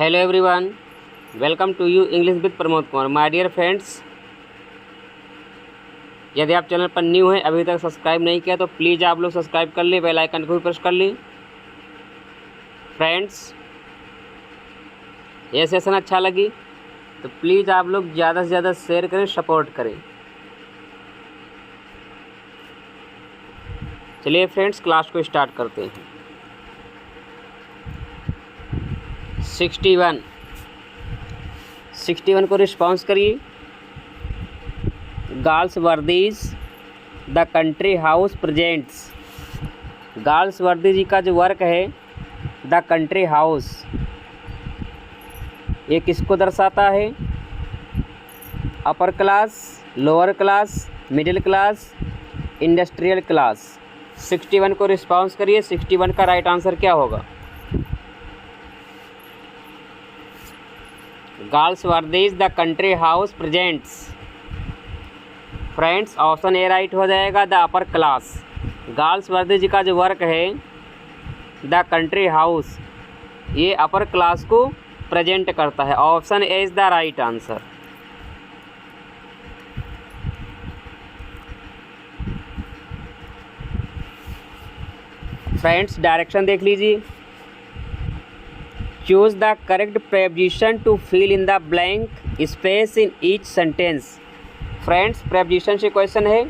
Hello everyone, welcome to you English with Pramod Kumar. My dear friends, यदि आप channel पर new हैं, अभी तक सब्सक्राइब नहीं किया तो प्लीज़ आप लोग सब्सक्राइब कर लें, बेल आइकन को भी प्रेस कर लें। फ्रेंड्स, ये सेशन अच्छा लगी तो प्लीज़ आप लोग ज़्यादा से ज़्यादा शेयर करें, सपोर्ट करें। चलिए फ्रेंड्स, क्लास को स्टार्ट करते हैं। 61 को रिस्पॉन्स करिए। Galsworthy's the Country House presents. Galsworthy ji का जो वर्क है द कंट्री हाउस, ये किसको दर्शाता है? Upper class, lower class, middle class, industrial class. 61 को रिस्पॉन्स करिए। 61 का राइट आंसर क्या होगा? Galsworthy's the Country House presents. Friends, option A right हो जाएगा, द अपर क्लास। गर्ल्स वर्दी जी का जो वर्क है द कंट्री हाउस, ये अपर क्लास को प्रेजेंट करता है। Option A is the right answer. Friends, direction देख लीजिए। Choose the correct preposition to fill in the blank space in each sentence. Friends, preposition से क्वेश्चन है,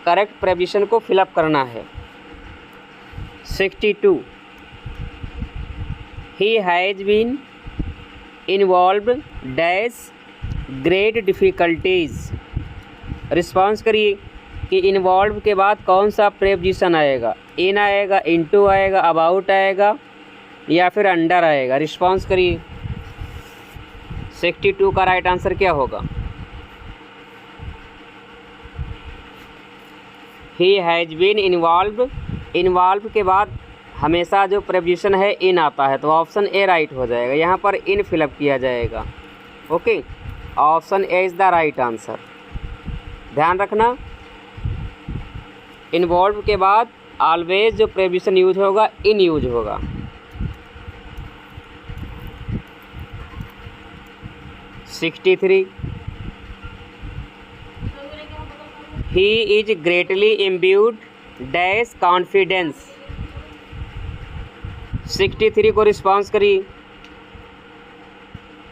correct preposition को fill up करना है। 62 he has been involved dash great difficulties. Response करिए कि involve के बाद कौन सा प्रेपोजिशन आएगा? इन आएगा, इनटू आएगा, अबाउट आएगा या फिर अंडर आएगा? रिस्पॉन्स करिए। 62 का राइट आंसर क्या होगा? He has been involve. Involve के बाद हमेशा जो प्रेपोजिशन है इन आता है, तो ऑप्शन ए राइट हो जाएगा। यहाँ पर इन फिलअप किया जाएगा। Okay, option A is the right answer. ध्यान रखना, इन्वॉल्व के बाद ऑलवेज जो प्रेपोजिशन यूज होगा इन यूज होगा। 63 ही is greatly imbued dash confidence. 63 को रिस्पॉन्स करिए।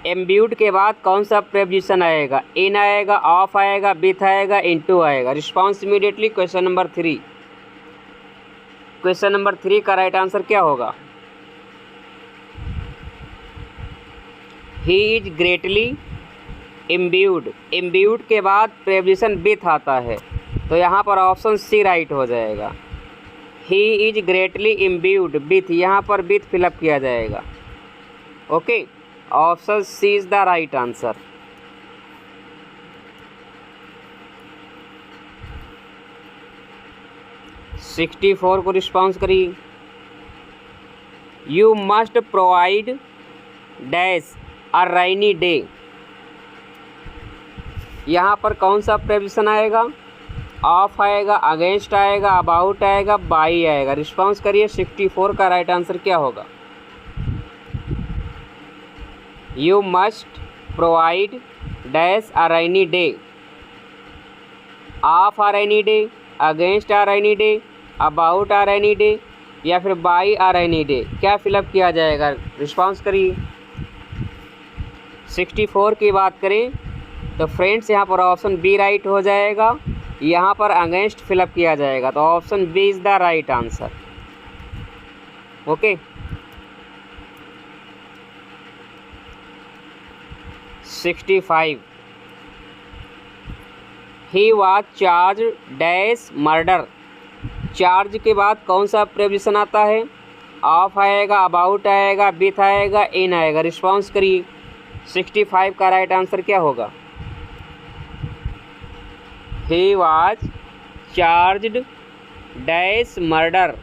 इम्ब्यूड के बाद कौन सा प्रेपोजिशन आएगा? इन आएगा, ऑफ आएगा, विथ आएगा, इनटू आएगा? Response immediately. Question number 3। Question number 3 का राइट आंसर क्या होगा? He is greatly imbued. Imbued के बाद प्रेपोजिशन विथ आता है, तो यहाँ पर ऑप्शन सी राइट हो जाएगा। He is greatly imbued with, यहाँ पर विथ फिलअप किया जाएगा। Okay, option C is the right answer. Sixty 64 को रिस्पॉन्स करिए। You must provide dash a rainy day. यहाँ पर कौन सा प्रेपोजिशन आएगा? ऑफ आएगा, अगेंस्ट आएगा, अबाउट आएगा, बाई आएगा? रिस्पॉन्स करिए। 64 का राइट आंसर क्या होगा? You must provide dash a rainy day. Of a rainy day, against a rainy day, about a rainy day या फिर बाई आ रेनी डे? क्या फिलअप किया जाएगा? रिस्पॉन्स करिए। 64 की बात करें तो फ्रेंड्स, यहाँ पर ऑप्शन बी राइट हो जाएगा। यहाँ पर अगेंस्ट फिलअप किया जाएगा, तो option B is the right answer. Okay, 65 he was charge dash murder. Charge के बाद कौन सा प्रेपोजिशन आता है? ऑफ आएगा, अबाउट आएगा, विथ आएगा, इन आएगा? रिस्पॉन्स करिए। 65 का राइट आंसर क्या होगा? He was charged dash murder.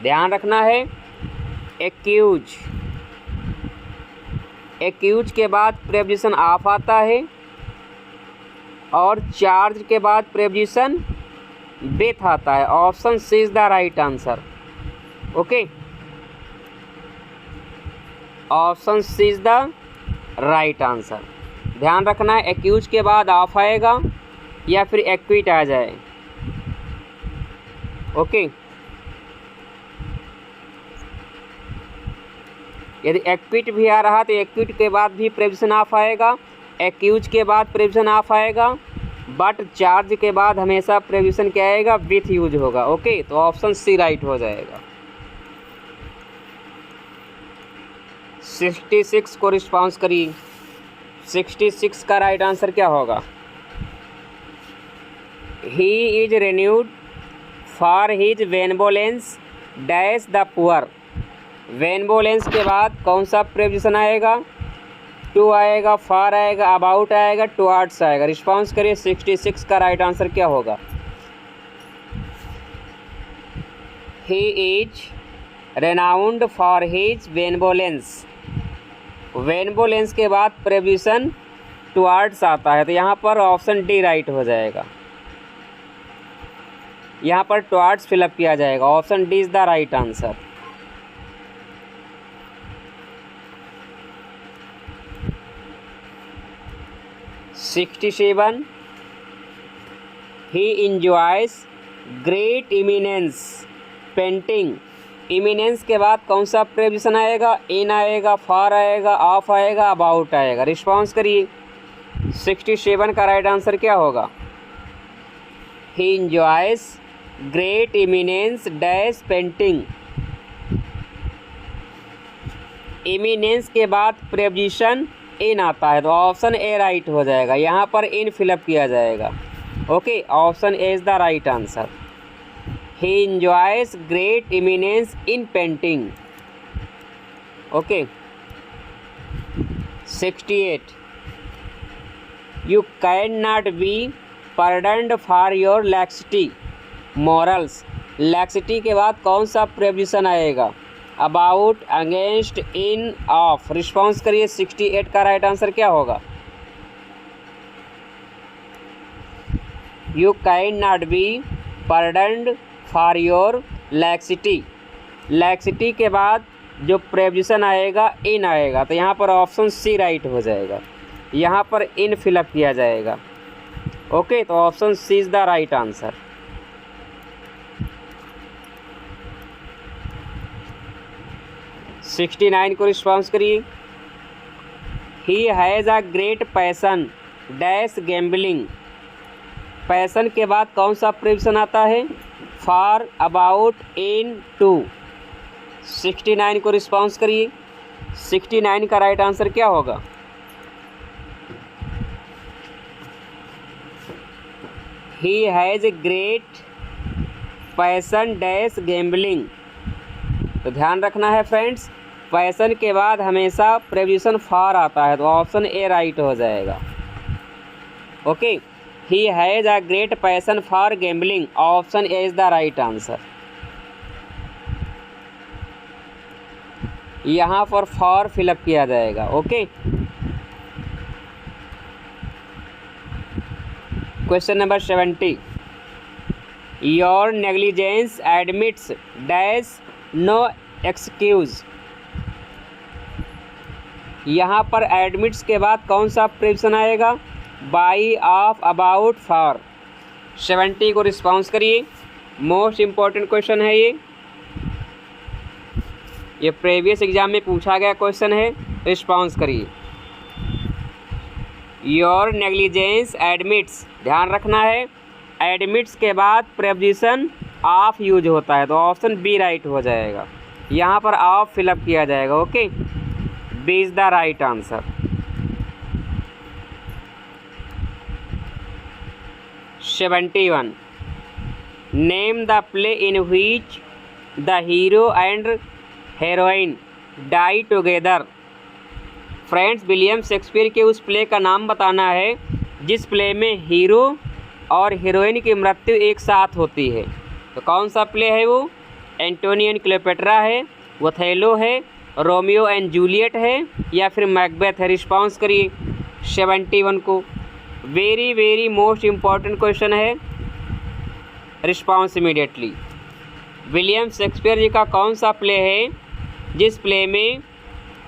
ध्यान रखना है, एक्यूज। एक्यूज के बाद प्रेपोजिशन ऑफ आता है और चार्ज के बाद प्रेपोजिशन विथ आता है। Option C is the right answer. Okay, option C is the right answer. ध्यान रखना है, एक्यूज के बाद ऑफ आएगा या फिर एक्विट आ जाए। ओके, यदि एक्विट भी आ रहा तो एक्विट के बाद भी प्रेपोजिशन ऑफ आएगा, एक्यूज के बाद प्रेपोजिशन ऑफ आएगा, बट चार्ज के बाद हमेशा प्रेपोजिशन क्या आएगा, विथ यूज होगा। ओके, तो ऑप्शन सी राइट हो जाएगा। 66 को रिस्पॉन्स करिए। 66 का राइट आंसर क्या होगा? He is renewed for his benevolence dash the poor. Benevolence के बाद कौन सा प्रेपोजिशन आएगा? टू आएगा, फॉर आएगा, अबाउट आएगा, टुवर्ड्स आएगा। रिस्पॉन्स करिए। 66 का राइट आंसर क्या होगा? He is renowned for his benevolence. Benevolence के बाद प्रेपोजिशन टुवर्ड्स आता है, तो यहाँ पर ऑप्शन डी राइट हो जाएगा। यहाँ पर टुवर्ड्स फिलअप किया जाएगा। Option D is the right answer. (67) he enjoys great eminence painting. Eminence के बाद कौन सा प्रेपोजिशन आएगा? इन आएगा, फॉर आएगा, ऑफ आएगा, अबाउट आएगा। रिस्पॉन्स करिए। 67 का राइट आंसर क्या होगा? ही enjoys great eminence dash painting. Eminence के बाद प्रेपोजिशन इन आता है, तो ऑप्शन ए राइट हो जाएगा। यहाँ पर इन फिलअप किया जाएगा। Okay, option A is the right answer. He enjoys great eminence in painting. Okay. 68 you can not be pardoned for your laxity morals. Laxity के बाद कौन सा प्रेपोजिशन आएगा? About, against, in, of. Response करिए। 68 का right answer क्या होगा? You can not be pardoned for your laxity. Laxity के बाद जो प्रेपोजिशन आएगा इन आएगा, तो यहाँ पर ऑप्शन सी राइट हो जाएगा। यहाँ पर इन फिलअप किया जाएगा। ओके, तो option C is the right answer. (69 को रिस्पॉन्स करिए। He has a great passion dash gambling. Passion के बाद कौन सा प्रेपोजिशन आता है? For, about, in, to. 69 को रिस्पॉन्स करिए। 69 का राइट आंसर क्या होगा? He has a great passion dash gambling. तो ध्यान रखना है फ्रेंड्स, पैसन के बाद हमेशा प्रेपोजिशन फॉर आता है, तो ऑप्शन ए राइट हो जाएगा। Okay, he has a great passion for gambling. Option A is the right answer. यहाँ पर फॉर फिलअप किया जाएगा। Okay, question number 70 your negligence admits dash no excuse. यहाँ पर एडमिट्स के बाद कौन सा प्रेपोजिशन आएगा? By, of, about, for. 70 को रिस्पॉन्स करिए। मोस्ट इम्पॉर्टेंट क्वेश्चन है ये प्रीवियस एग्जाम में पूछा गया क्वेश्चन है। रिस्पॉन्स करिए। योर नेग्लिजेंस एडमिट्स, ध्यान रखना है, एडमिट्स के बाद प्रेपोजिशन ऑफ यूज होता है, तो ऑप्शन बी राइट हो जाएगा। यहाँ पर ऑफ फिलअप किया जाएगा। Okay, B is the right answer. 71 name the play in which the hero and heroine die together. Friends, William Shakespeare के उस प्ले का नाम बताना है जिस प्ले में हीरो और हीरोइन की मृत्यु एक साथ होती है। तो कौन सा प्ले है वो? एंटोनी एंड क्लेयोपेट्रा है, ओथेलो है, रोमियो एंड जूलियट है, या फिर मैकबेथ है। रिस्पॉन्स करिए 71 को। Very very most important question है। Response immediately. William Shakespeare ji का कौन सा प्ले है जिस प्ले में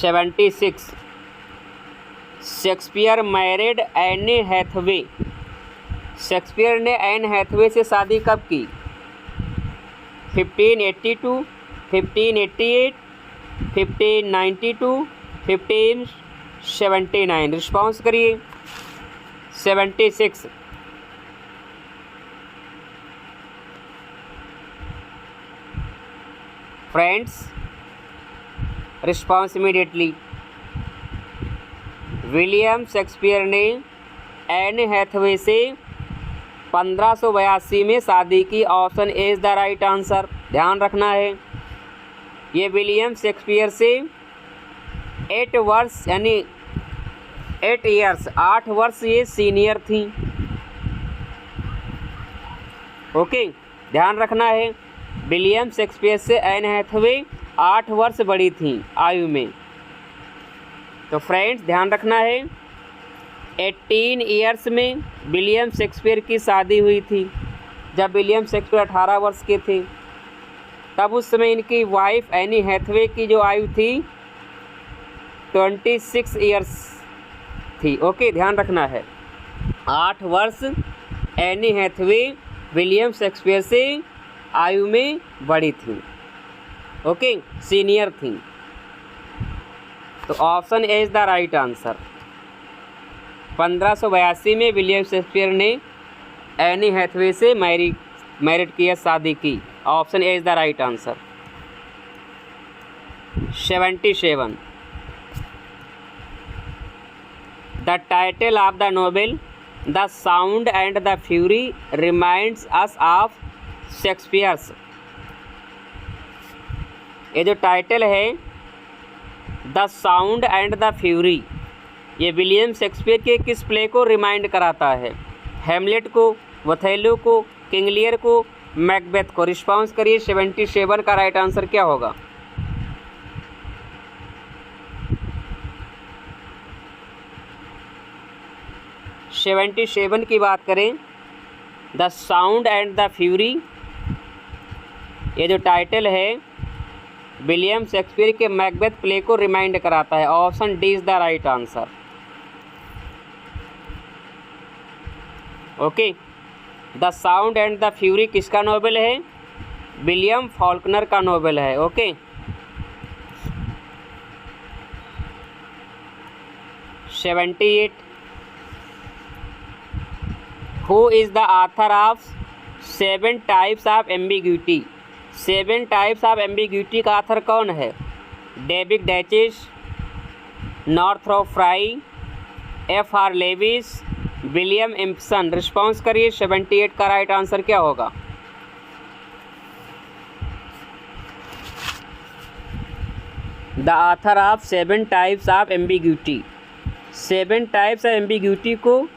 76 Shakespeare married Anne Hathaway. Shakespeare ने एन हैथवे से शादी कब की? 1582, 1588, 1592, 1579। रिस्पॉन्स करिए। 76। Friends, response immediately. William Shakespeare ने एन हैथवे से 1582 में शादी की। Option A is the right answer. ध्यान रखना है, ये विलियम शेक्सपियर से 8 वर्ष यानी 8 ईयर्स 8 वर्ष ये सीनियर थी। ओके, ध्यान रखना है, विलियम शेक्सपियर से एन हैथवे 8 वर्ष बड़ी थी आयु में। तो फ्रेंड्स ध्यान रखना है, 18 ईयर्स में विलियम शेक्सपियर की शादी हुई थी। जब विलियम शेक्सपियर 18 वर्ष के थे, तब उस समय इनकी वाइफ एनी हैथवे की जो आयु थी 26 ईयर्स थी। ओके, ध्यान रखना है, 8 वर्ष एनी हैथवे विलियम शेक्सपियर से आयु में बड़ी थी। ओके, सीनियर थी। तो option A is the right answer. 1582 में विलियम शेक्सपियर ने एनी हैथवे से मैरिड किया, शादी की। Option A is the right answer. 77 the title of the novel the Sound and the fury reminds us of Shakespeare's. ये जो title है the Sound and the Fury, ये William Shakespeare के किस प्ले को रिमाइंड कराता है? हैमलेट को, ओथेलो को, किंग लियर को, मैकबेथ को। रिस्पॉन्स करिए। 77 का राइट आंसर क्या होगा? सेवेंटी 77 की बात करें, the Sound and the Fury, ये जो टाइटल है विलियम शेक्सपियर के मैकबेथ प्ले को रिमाइंड कराता है। Option D is the right answer. Okay, the Sound and the Fury किसका नोवेल है? विलियम फॉल्कनर का नोवेल है। Okay, 78 who is the author of 7 types of ambiguity. 7 types of Ambiguity का author कौन है? David Daiches, Northrop Frye, F.R. Leavis, William Empson. Response करिए। 78 का right answer क्या होगा? The author of 7 types of ambiguity. 7 types of ambiguity को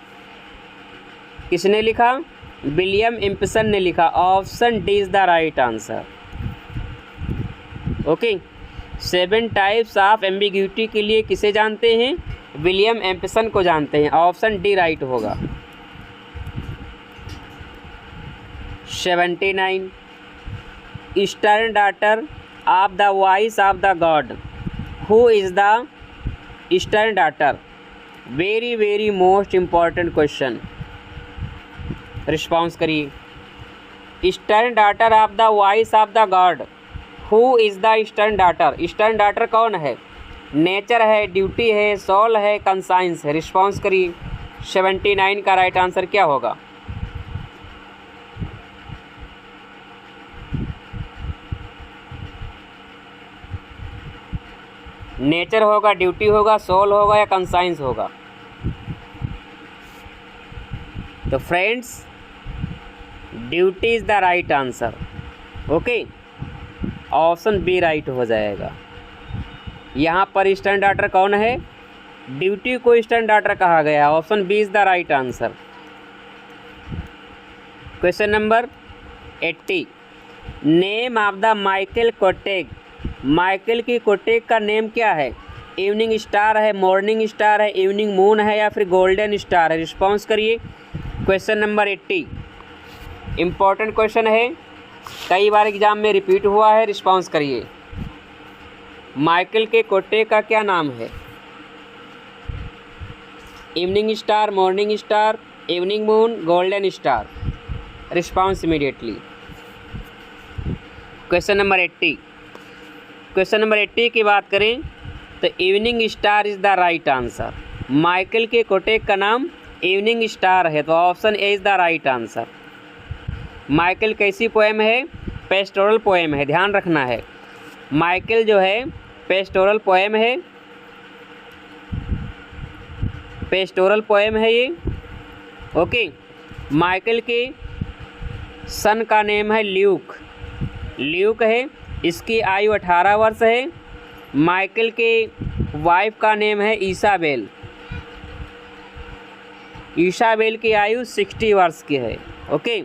किसने लिखा? विलियम इम्पसन ने लिखा। Option D is the right answer. Okay, 7 types of ambiguity के लिए किसे जानते हैं? विलियम इम्पसन को जानते हैं। ऑप्शन डी राइट होगा। 79 eastern daughter of the voice of the God. Who is the eastern daughter? Very very most important question. Response करिए। Eastern daughter of the voice of the God, who is the eastern daughter? Eastern daughter कौन है? Nature है, duty है, soul है, conscience है। Response करिए। 79 का right answer क्या होगा? नेचर होगा, ड्यूटी होगा, सोल होगा या कंसाइंस होगा? तो friends, duty is the right answer. Okay, option B right हो जाएगा। यहाँ पर ईस्टर्न डॉटर कौन है? ड्यूटी को ईस्टर्न डॉटर कहा गया। Option B is the right answer. Question number 80 name of the Michael cottage. Michael की कोटेग का नेम क्या है? इवनिंग स्टार है, मॉर्निंग स्टार है, इवनिंग मून है या फिर गोल्डन स्टार है? रिस्पॉन्स करिए। क्वेश्चन नंबर 80 इम्पॉर्टेंट क्वेश्चन है, कई बार एग्जाम में रिपीट हुआ है। रिस्पॉन्स करिए। माइकल के कोटे का क्या नाम है? Evening star, morning star, evening moon, golden star. Response immediately. Question number 80। Question number 80 की बात करें तो evening star is the right answer. Michael के कोटेक का नाम इवनिंग स्टार है, तो option A is the right answer. Michael कैसी पोएम है? पेस्टोरल पोएम है, ध्यान रखना है। माइकल जो है पेस्टोरल पोएम है, पेस्टोरल पोएम है ये। ओके, माइकल के सन का नेम है ल्यूक, ल्यूक है। इसकी आयु 18 वर्ष है। माइकल के वाइफ का नेम है ईसाबेल, ईसाबेल की आयु 60 वर्ष की है। ओके,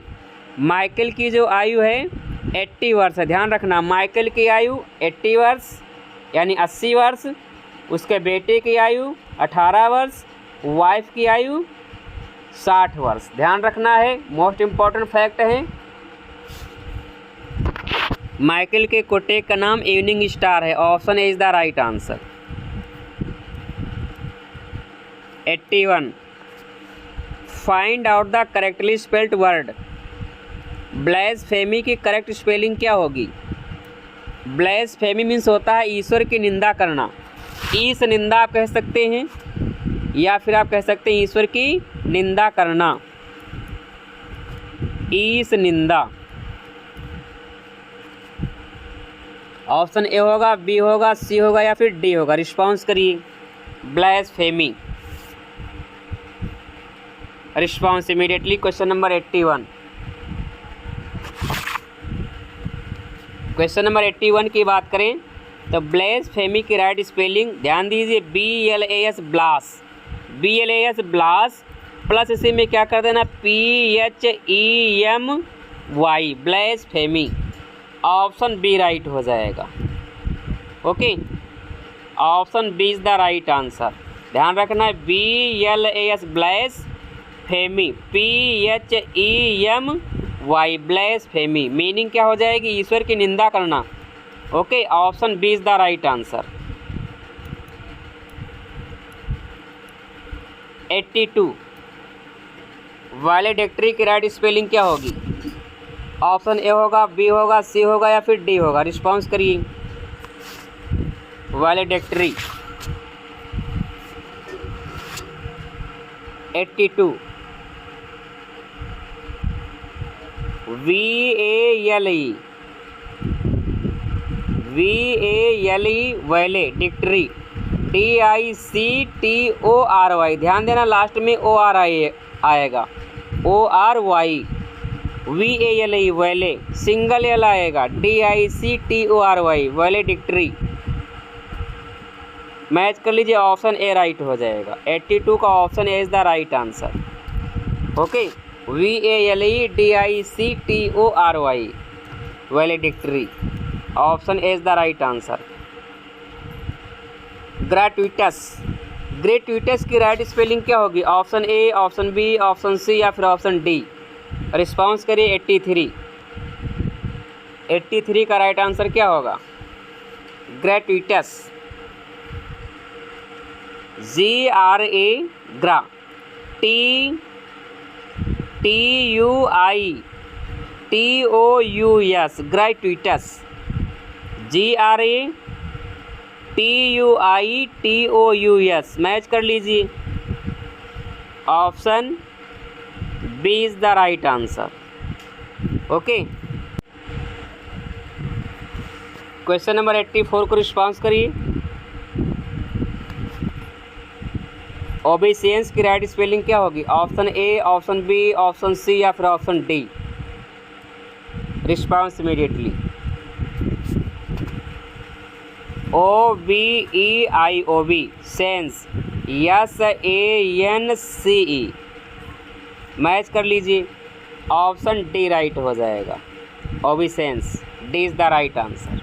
माइकल की जो आयु है 80 वर्ष है, ध्यान रखना। माइकल की आयु 80 वर्ष यानी 80 वर्ष, उसके बेटे की आयु 18 वर्ष, वाइफ की आयु 60 वर्ष, ध्यान रखना है। मोस्ट इम्पॉर्टेंट फैक्ट है। माइकल के कोटेक का नाम इवनिंग स्टार है, option A is the right answer. 81। Find out the correctly spelled word. Blasphemy की करेक्ट स्पेलिंग क्या होगी? ब्लेसफेमी मीन्स होता है ईश्वर की निंदा करना। ईश निंदा आप कह सकते हैं, या फिर आप कह सकते हैं ईश्वर की निंदा करना, ईश निंदा। ऑप्शन ए होगा, बी होगा, सी होगा या फिर डी होगा। रिस्पॉन्स करिए। Blasphemy. Response immediately. Question number 81। Question number 81 की बात करें तो ब्लेसफेमी की राइट स्पेलिंग ध्यान दीजिए, BLAS blas, BLAS blas plus इसी में क्या कर देना, PHEMY, blasphemy. Option B right हो जाएगा। Okay, option B is the right answer. ध्यान रखना है, BLAS blasphemy, PHEMY, blasphemy. Meaning क्या हो जाएगी? ईश्वर की निंदा करना। Okay, option B is the right answer. 82। Valedictory की राइट स्पेलिंग क्या होगी? ऑप्शन ए होगा, बी होगा, सी होगा या फिर डी होगा। रिस्पॉन्स करिए। वैलेडिक्टरी। 82। VALE, वैलेडिक्टरी, DICTORY। ध्यान देना, लास्ट में ORI आएगा, ORY। VALE vale, single L आएगा, DICTORY, वैलेडिक्टरी। मैच कर लीजिए, ऑप्शन ए राइट हो जाएगा। 82 का option A is the right answer. Okay, VALE DICTORY, valedictory. Option A is the right answer. Gratuitous, gratuitous की राइट स्पेलिंग क्या होगी? Option A, option B, option C या फिर ऑप्शन डी। रिस्पॉन्स करिए। 83। 83 का राइट आंसर क्या होगा? Gratuitous, GRA, gra, TUITOUS, gratuitous, GRATUITOUS। Match कर लीजिए, option B is the right answer. Okay, question number 84 को रिस्पॉन्स करिए। ओबेसियंस की राइट स्पेलिंग क्या होगी? Option A, option B, option C या फिर option D. Response immediately. OBEIOB, sance, SANCE। Match कर लीजिए, ऑप्शन डी राइट हो जाएगा। Obeisance, D is the right answer.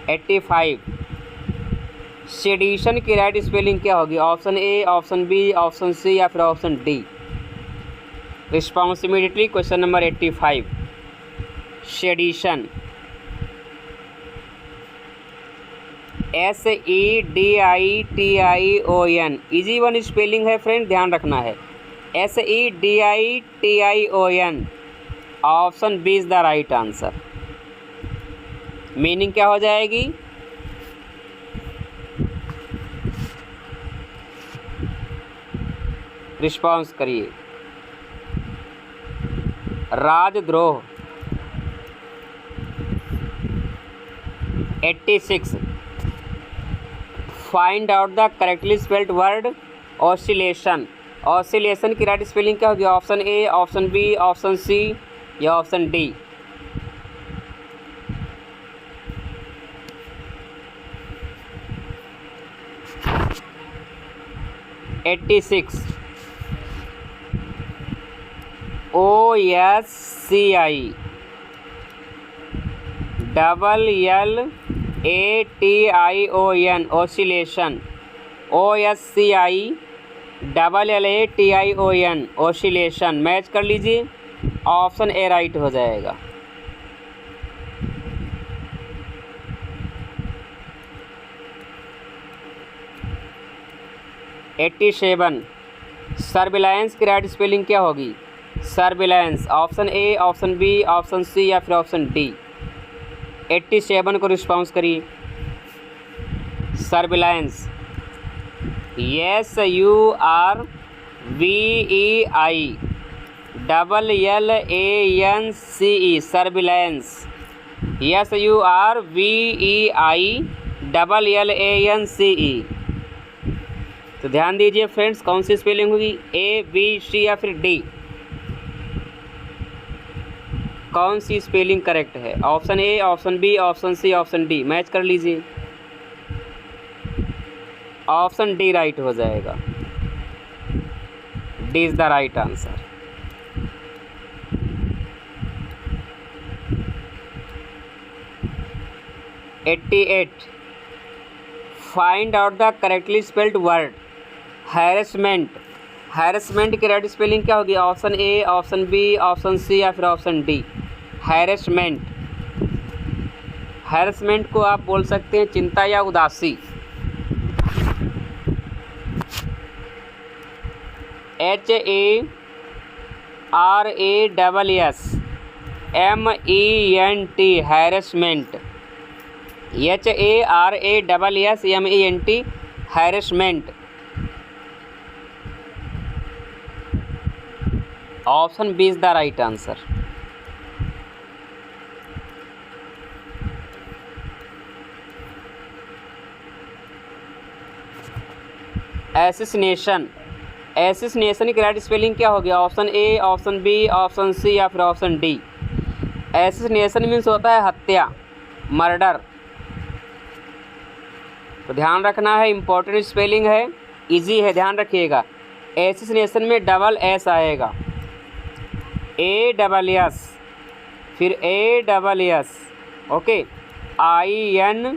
85। Sedition की राइट स्पेलिंग क्या होगी? Option A, option B, option C या फिर option D. Response immediately. Question number 85। Sedition, SEDITION, easy one spelling है फ्रेंड, ध्यान रखना है। SEDITION, option B is the right answer. Meaning क्या हो जाएगी? रिस्पॉन्स करिए। राजद्रोह। 86, find out the correctly spelled word oscillation. Oscillation की राइट स्पेलिंग क्या होगी? Option A, option B, option C या option D? $86, OSCI, LLATION, oscillation. OSCI, LLATION, oscillation. Match कर लीजिए, ऑप्शन ए राइट हो जाएगा। $87, सर्विलांस की राइट स्पेलिंग क्या होगी? Surveillance, option A, option B, option C या फिर ऑप्शन डी? 87 को रिस्पॉन्स करिए। Surveillance, SURVEILLANCE, surveillance. SURVEILLANCE। तो ध्यान दीजिए फ्रेंड्स, कौन सी स्पेलिंग होगी? ए, बी, सी या फिर डी? कौन सी स्पेलिंग करेक्ट है? Option A, option B, option C, option D? Match कर लीजिए, ऑप्शन डी राइट हो जाएगा। D is the right answer. $88, find out the correctly spelled word harassment. Harassment की राइट स्पेलिंग क्या होगी? Option A, option B, option C या फिर option D? Harassment. Harassment को आप बोल सकते हैं चिंता या उदासी। HARASSMENT, harassment. HARASSMENT, harassment. Option B is the right answer. Assassination. Assassination की राइट स्पेलिंग क्या होगी? Option A, option B, option C या फिर ऑप्शन डी? एसिसिनेशन मीन्स होता है हत्या, मर्डर। तो ध्यान रखना है, इम्पोर्टेंट स्पेलिंग है, इजी है, ध्यान रखिएगा। एसिसिनेशन में डबल एस आएगा, ASS, फिर ASS, ओके, INATION,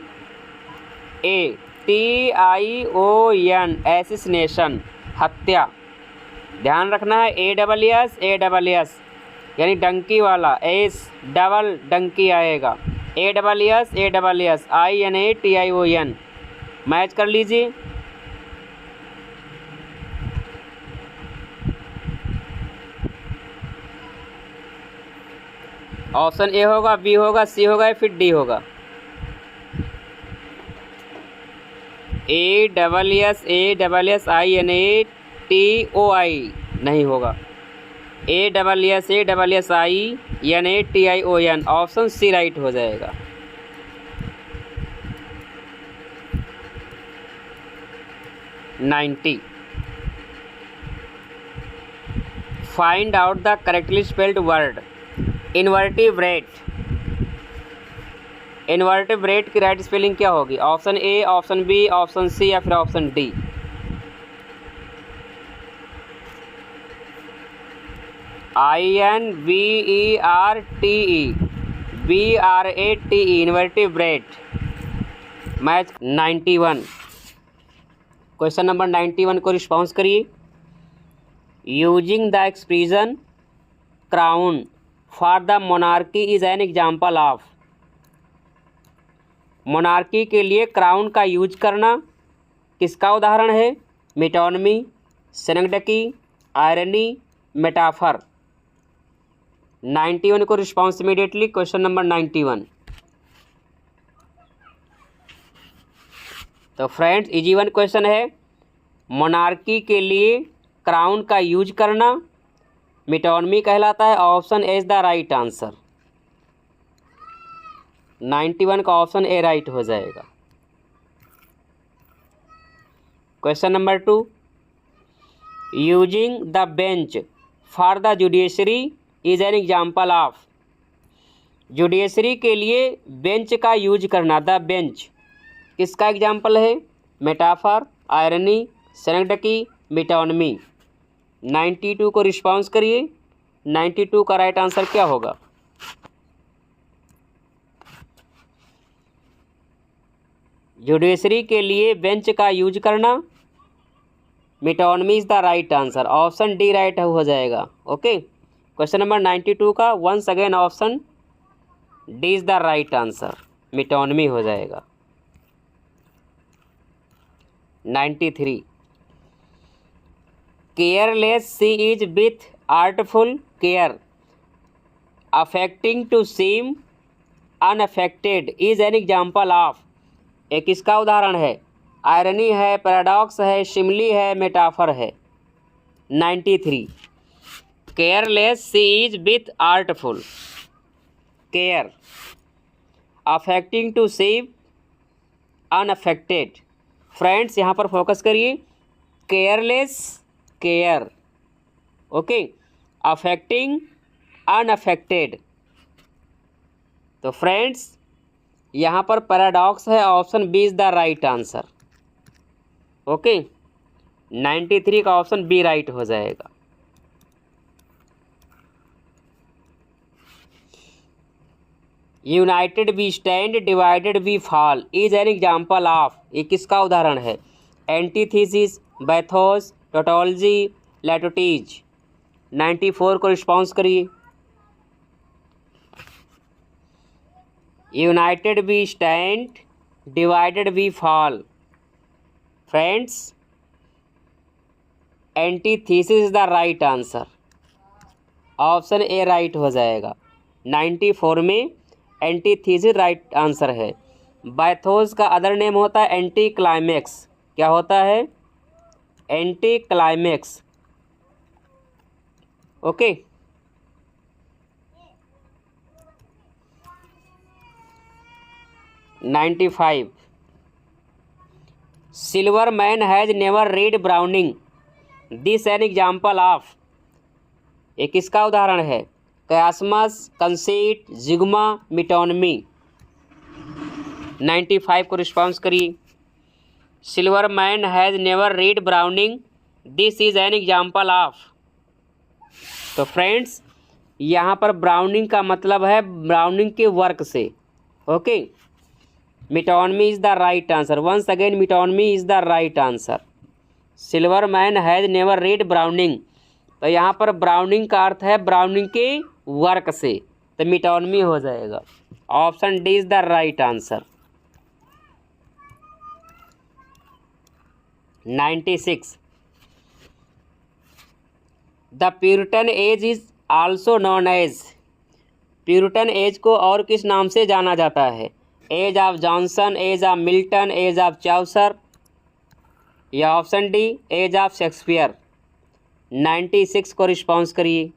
एसिसिनेशन, हत्या। ध्यान रखना है, ASS यानी डंकी वाला, एस डबल डंकी आएगा, ASS INATION। मैच कर लीजिए, ऑप्शन ए होगा, बी होगा, सी होगा या फिर डी होगा? ASS INATOI नहीं होगा, ASS INATION, option C right हो जाएगा। $90, find out the correctly spelled word invertebrate. Invertebrate की राइट स्पेलिंग क्या होगी? Option A, option B, option C या फिर option D? INVERTE, invertebrate. Match 91, question number 91 को रिस्पॉन्स करिए। Using the expression crown for the monarchy is an example of. Monarchy के लिए crown का यूज करना किसका उदाहरण है? Metonymy, सेनेक्डकी, irony, metaphor. 91 को रिस्पॉन्स इमीडिएटली। Question number 91। तो फ्रेंड्स इजी वन क्वेश्चन है, मोनार्की के लिए क्राउन का यूज करना मेटोनमी कहलाता है। Option A is the right answer. 91 का ऑप्शन ए राइट हो जाएगा। Question number 2, using the bench for the judiciary is an example of. Judiciary के लिए बेंच का यूज करना, द बेंच, किसका एग्जाम्पल है? Metaphor, irony, synecdoche, metonymy. 92 को रिस्पॉन्स करिए। 92 का राइट आंसर क्या होगा? जुडिशरी के लिए बेंच का यूज करना metonymy is the right answer. Option D right हो जाएगा। ओके, क्वेश्चन नंबर 92 का once again option D is the right answer, metonymy हो जाएगा। 93, careless she is with artful care affecting to seem unaffected is an example of. एक किसका उदाहरण है? Irony है, पैराडॉक्स है, शिमली है, मेटाफर है। 93, careless she is with artful care affecting to seem unaffected. Friends यहाँ पर फोकस करिए, careless, care, okay, affecting unaffected. तो फ्रेंड्स यहाँ पर पैराडॉक्स है, option B is the right answer. Okay, 93 का ऑप्शन बी राइट हो जाएगा। United we stand, divided we fall is an example of. ये किसका उदाहरण है? Antithesis, बैथोस, tautology, लैटोटीज। 94 को रिस्पॉन्स करिए। United we stand, divided we fall. Friends antithesis is the right answer. Option A right हो जाएगा। 94 में एंटीथीसिस राइट आंसर है। बैथोस का अदर नेम होता है एंटी क्लाइमेक्स। क्या होता है? Anti climax. Okay, ninety five, silver man has never read browning this N example of. एक किसका उदाहरण है? कैसमस, कंसीट, जिग्मा, मेटोनमी। 95 को रिस्पॉन्स करिए। Silver man has never read browning this is an example of. तो फ्रेंड्स यहाँ पर ब्राउनिंग का मतलब है ब्राउनिंग के वर्क से। Okay, metonymy is the right answer. Once again metonymy is the right answer. Silver man has never read Browning, तो यहाँ पर ब्राउनिंग का अर्थ है ब्राउनिंग के वर्क से, तो मेटोनमी हो जाएगा। Option D is the right answer. 96, the Puritan age is also known age. Puritan age को और किस नाम से जाना जाता है? Age of Johnson, age of Milton, age of Chaucer, या option D age of Shakespeare. 96 को रिस्पॉन्स करिए।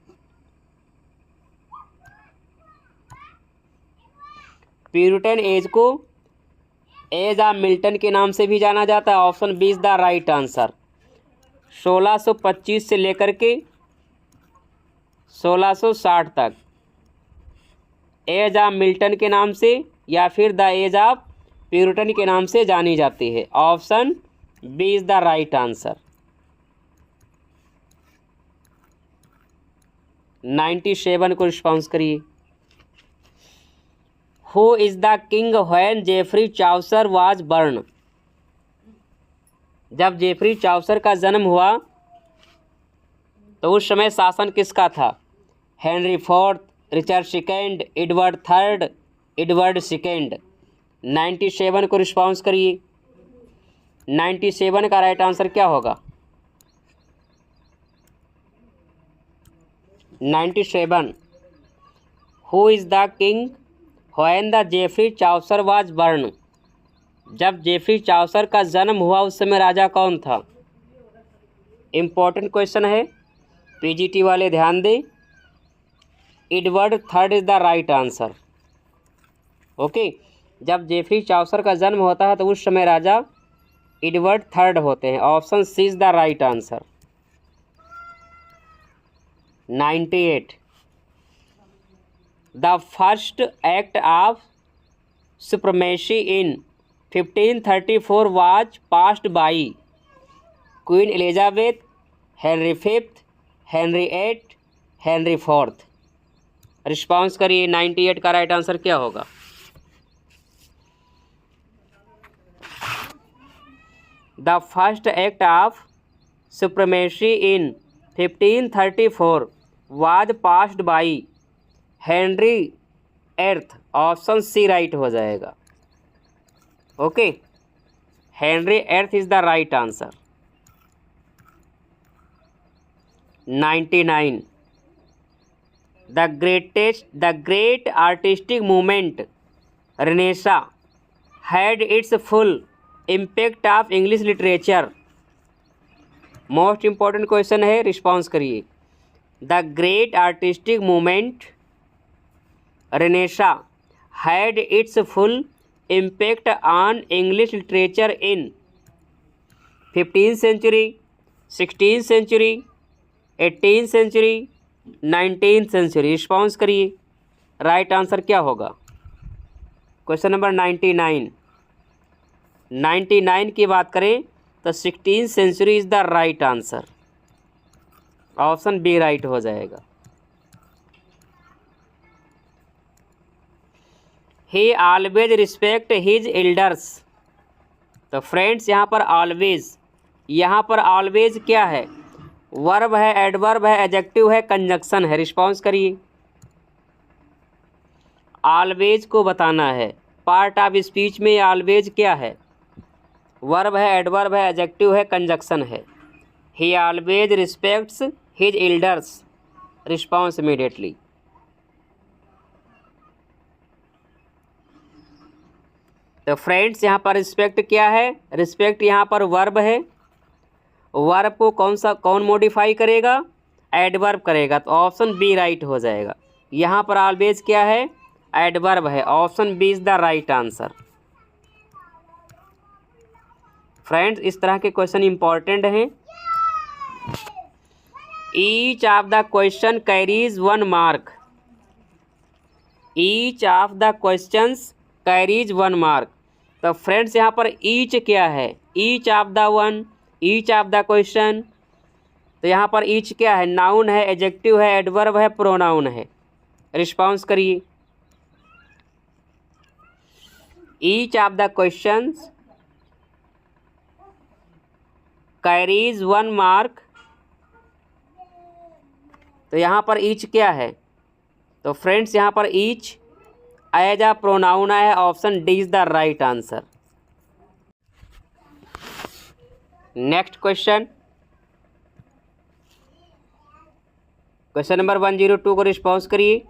प्यूरिटन एज को एज ऑफ मिल्टन के नाम से भी जाना जाता है। Option B is the right answer. 1625 से लेकर के 1660 तक एज ऑफ मिल्टन के नाम से या फिर द एज ऑफ प्यूरिटन के नाम से जानी जाती है। Option B is the right answer. 97 को रिस्पॉन्स करिए। Who is the king when Geoffrey Chaucer was born. जब जेफरी चाउसर का जन्म हुआ तो उस समय शासन किसका था? Henry fourth, Richard second, Edward third, Edward second. 97 को रिस्पॉन्स करिए। 97 का राइट आंसर क्या होगा? 97। Who is the king when the Geoffrey Chaucer was born? जब जेफरी चाउसर का जन्म हुआ उस समय राजा कौन था? इम्पोर्टेंट क्वेश्चन है, पीजीटी वाले ध्यान दें। Edward third is the right answer. Okay, जब जेफरी चाउसर का जन्म होता है तो उस समय राजा एडवर्ड थर्ड होते हैं। Option C is the right answer. 98। The first act of supremacy in 1534 was passed by queen Elizabeth, Henry fifth, Henry eight, Henry fourth. Response करिए। 98 का राइट आंसर क्या होगा? The first act of supremacy in 1534 was passed by Henry eighth. Option C right हो जाएगा। Okay, Henry eighth is the right answer. 99। The great artistic movement renaissance had its full impact of English literature. Most important question है, response करिए। The great artistic movement renaissance had its full impact on English literature in 15th century, 16th century, 18th century, 19th century. Response करिए। Right answer क्या होगा? Question number 99। 99 की बात करें तो 16th century is the right answer. Option B right हो जाएगा। He always respect his elders. तो फ्रेंड्स यहाँ पर ऑलवेज क्या है? वर्ब है, एडवर्ब है, एडजेक्टिव है, कंजक्शन है। रिस्पॉन्स करिए। ऑलवेज को बताना है। पार्ट ऑफ स्पीच में ऑलवेज क्या है? वर्ब है, एडवर्ब है, एडजेक्टिव है, कंजक्शन है। ही always respects his elders. Response immediately. तो फ्रेंड्स यहाँ पर रिस्पेक्ट क्या है? रिस्पेक्ट यहाँ पर वर्ब है। वर्ब को कौन मॉडिफाई करेगा? एडवर्ब करेगा। तो ऑप्शन बी राइट हो जाएगा। यहाँ पर ऑलवेज क्या है? एडवर्ब है। Option B is the right answer. Friends, इस तरह के क्वेश्चन इंपॉर्टेंट हैं। Each of the question carries 1 mark. Each of the questions carries 1 mark. तो फ्रेंड्स यहाँ पर ईच क्या है? Each of the one, each of the question. तो यहाँ पर ईच क्या है? नाउन है, एडजेक्टिव है, एडवर्ब है, प्रोनाउन है। रिस्पॉन्स करिए। Each of the questions carries 1 mark. तो यहाँ पर ईच क्या है? तो फ्रेंड्स यहाँ पर ईच एज अ प्रोनाउन है। Option D is the right answer. Next question, question number 102 को रिस्पॉन्स करिए।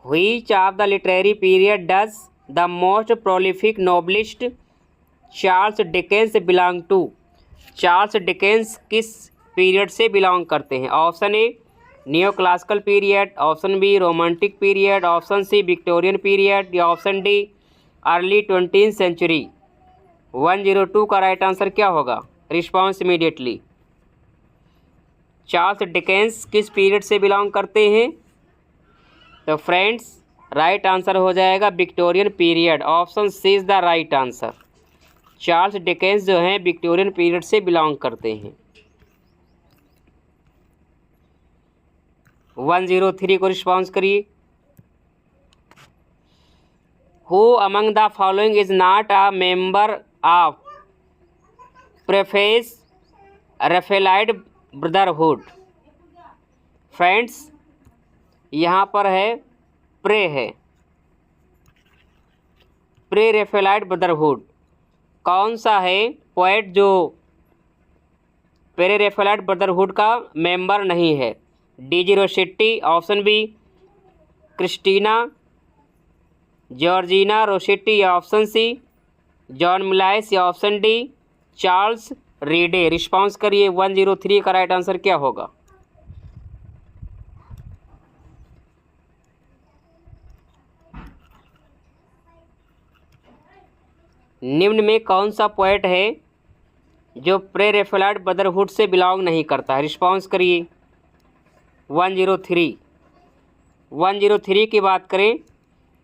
Which of the literary period does the most prolific novelist Charles Dickens belong to. Charles Dickens किस period से belong करते हैं? Option A new classical period, option B romantic period, option C Victorian period, या option D early 20th century. 102 का right answer क्या होगा? Response immediately. Charles Dickens किस period से बिलोंग करते हैं? तो फ्रेंड्स राइट आंसर हो जाएगा Victorian period. Option C is the right answer. Charles Dickens जो हैं विक्टोरियन पीरियड से बिलोंग करते हैं। 103 को रिस्पॉन्स करिए। Who among the following is not a member of pre Raphaelite brotherhood. Friends यहाँ पर है प्रे प्री रफेलाइट ब्रदरहुड, कौन सा है पोएट जो प्री रफेलाइट ब्रदरहुड का मेंबर नहीं है? D G Rossetti, option B Christina Georgina Rossetti या ऑप्शन सी जॉन मिलाइस या option D Charles Reade. Response करिए। 103 का राइट आंसर क्या होगा? निम्न में कौन सा पोएट है जो प्री रफेलाइट ब्रदरहुड से बिलोंग नहीं करता? रिस्पॉन्स करिए। 103 की बात करें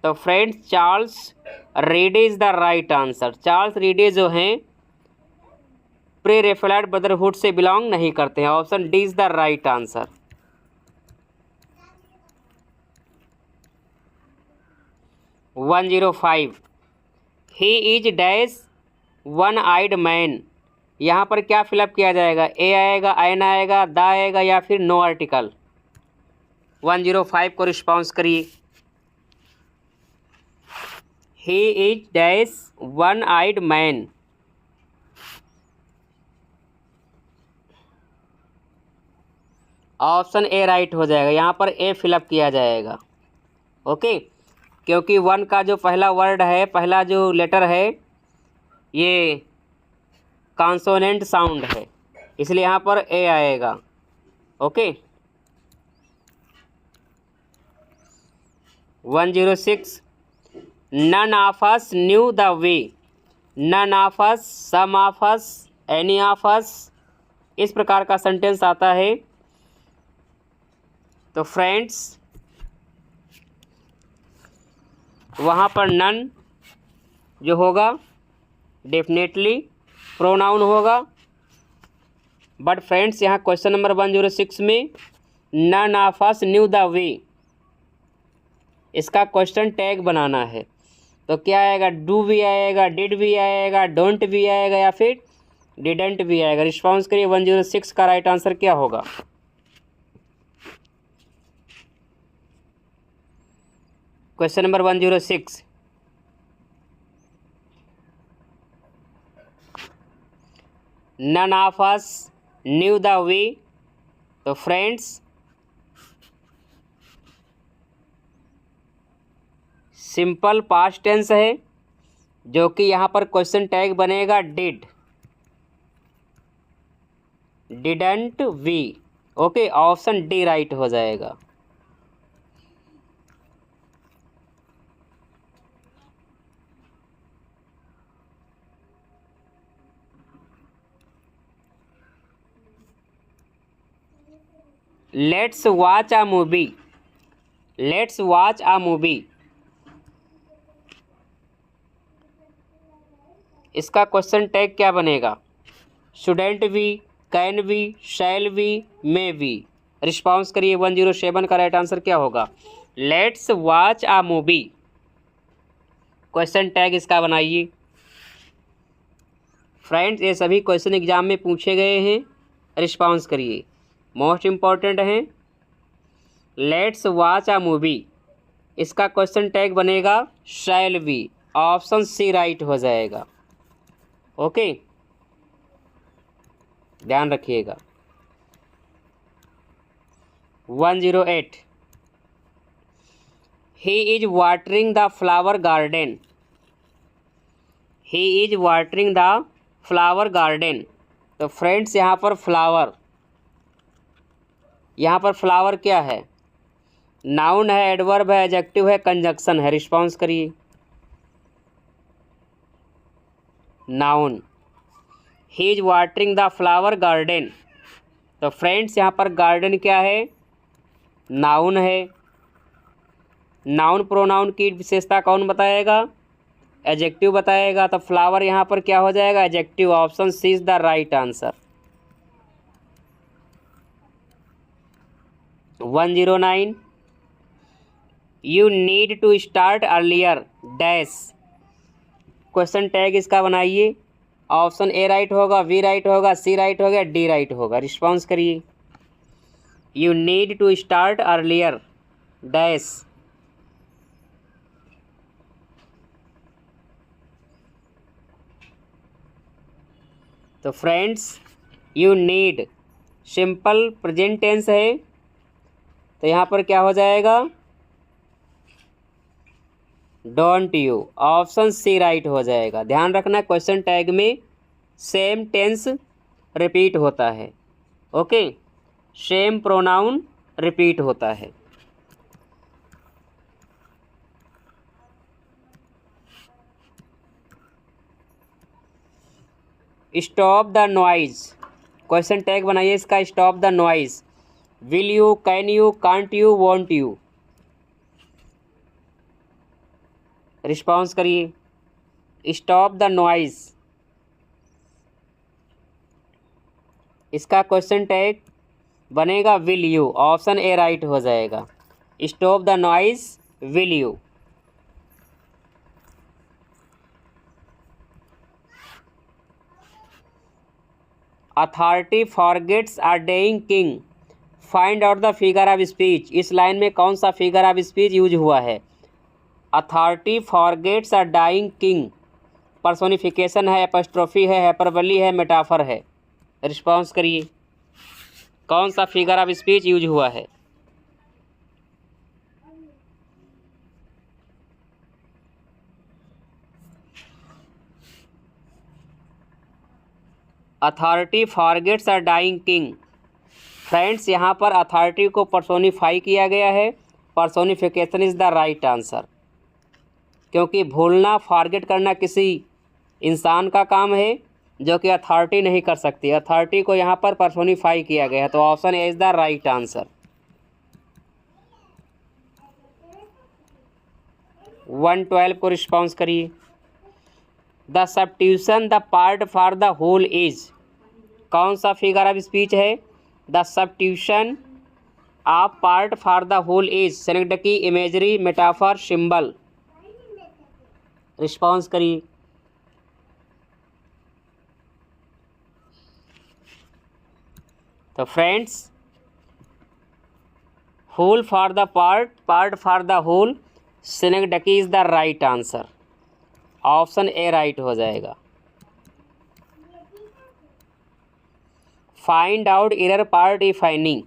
तो friends Charles Reade is the right answer. Charles Reade जो हैं प्री रफेलाइट ब्रदरहुड से बिलोंग नहीं करते हैं। Option D is the right answer. 105 is is dash one eyed मैन, यहाँ पर क्या फिलअप किया जाएगा? ए आएगा, एन आएगा, द आएगा या फिर नो आर्टिकल? 105 को रिस्पॉन्स करिए। He is dash one eyed man. Option A right हो जाएगा। यहाँ पर ए फिलअप किया जाएगा। ओके, क्योंकि वन का जो पहला वर्ड है, पहला जो लेटर है, ये कॉन्सोनेंट साउंड है, इसलिए यहाँ पर ए आएगा। Okay, 106 none of us knew the way, none of us, some of us, any of us, इस प्रकार का सेंटेंस आता है। तो फ्रेंड्स वहाँ पर नन जो होगा डेफिनेटली प्रोनाउन होगा। बट फ्रेंड्स यहाँ क्वेश्चन नंबर 106 में none of us knew the way, इसका क्वेश्चन टैग बनाना है। तो क्या आएगा? डू भी आएगा, डिड भी आएगा, डोंट भी आएगा या फिर डिडंट भी आएगा? रिस्पॉन्स करिए। 106 का राइट आंसर क्या होगा? Question number 106 none of us knew the way. तो फ्रेंड्स सिंपल पास्ट टेंस है, जो कि यहाँ पर क्वेश्चन टैग बनेगा did, didn't we. Okay, option D right हो जाएगा। Let's watch a movie, let's watch a movie, इसका क्वेश्चन टैग क्या बनेगा? Shouldn't we, can we, shall we, may we. Response करिए। 107 का राइट आंसर क्या होगा? Let's watch a movie, question tag इसका बनाइए। फ्रेंड्स ये सभी क्वेश्चन एग्जाम में पूछे गए हैं। रिस्पॉन्स करिए, मोस्ट इम्पॉर्टेंट हैं। लेट्स वॉच अ मूवी, इसका क्वेश्चन टैग बनेगा shall we. Option C right हो जाएगा। ओके, ध्यान रखिएगा। 108 he is watering the flower garden, he is watering the flower garden. तो फ्रेंड्स यहाँ पर फ्लावर, यहाँ पर फ्लावर क्या है? नाउन है, एडवर्ब है, एडजेक्टिव है, कंजक्शन है? रिस्पॉन्स करिए। Noun, he is watering the flower garden. तो फ्रेंड्स यहाँ पर गार्डन क्या है? नाउन है। नाउन प्रोनाउन की विशेषता कौन बताएगा? एडजेक्टिव बताएगा। तो फ्लावर यहाँ पर क्या हो जाएगा? Adjective. Option C is the right answer. 109 you need to start earlier dash, question tag इसका बनाइए। ऑप्शन ए राइट होगा, वी राइट होगा, सी राइट होगा, डी राइट होगा? रिस्पॉन्स करिए। You need to start earlier dash. तो friends you need simple present tense है, तो यहाँ पर क्या हो जाएगा, don't you, option C right हो जाएगा। ध्यान रखना क्वेश्चन टैग में सेम टेंस रिपीट होता है। ओके, सेम प्रोनाउन रिपीट होता है। Stop the noise, question tag बनाइए इसका, stop the noise. Will you, can you, can't you, want you, response करिए। स्टॉप द नॉइज, इसका क्वेश्चन टैग बनेगा will you, option A right हो जाएगा। Stop the noise will you. Authority forgets a डेइंग king, find out the figure of speech. इस line में कौन सा figure of speech use हुआ है? Authority forgets a dying king, personification है, apostrophe है, हाइपरबोली है, मेटाफर है, रिस्पॉन्स करिए। कौन सा फिगर ऑफ स्पीच यूज हुआ है? Authority forgets a dying king. Friends यहाँ पर अथॉरिटी को पर्सोनिफाई किया गया है, personification is the right answer, क्योंकि भूलना, फॉरगेट करना किसी इंसान का काम है जो कि अथॉरिटी नहीं कर सकती। अथॉरिटी को यहाँ पर पर्सोनिफाई किया गया है, तो option A is the right answer. 112 को रिस्पॉन्स करिए। The substitution the part for the whole is, कौन सा फिगर ऑफ स्पीच है? The substitution of part for the whole is, synecdoche, imagery, metaphor, symbol, response करिए। तो friends whole for the part, part for the whole, synecdoche is the right answer, option A right हो जाएगा। Find out error part E finding,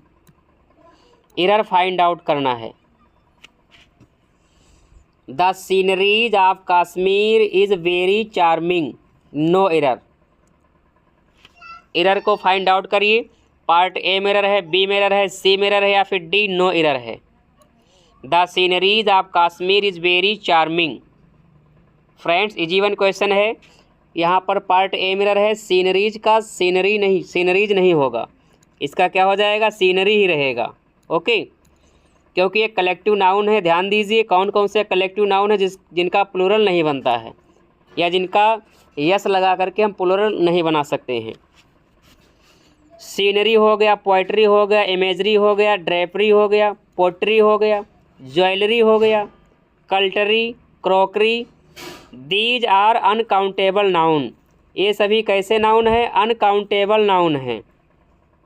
error find out करना है। The sceneries of Kashmir is very charming, no error, error को find out करिए। Part A में error है, B में error है, सी में एरर है, या फिर डी नो एरर है। The sceneries of Kashmir is very charming. Friends easy one question है, यहाँ पर पार्ट ए में एरर है, सीनरीज का सीनरी नहीं, सीनरीज नहीं होगा, इसका क्या हो जाएगा? सीनरी ही रहेगा। ओके, क्योंकि ये कलेक्टिव नाउन है। ध्यान दीजिए कौन कौन से कलेक्टिव नाउन है जिनका प्लूरल नहीं बनता है, या जिनका यस लगा करके हम प्लूरल नहीं बना सकते हैं। सीनरी हो गया, पोइट्री हो गया, इमेजरी हो गया, ड्रेपरी हो गया, पोट्री हो गया, ज्वेलरी हो गया, cutlery, crockery, these are uncountable noun. ये सभी कैसे नाउन है? अनकाउंटेबल नाउन हैं।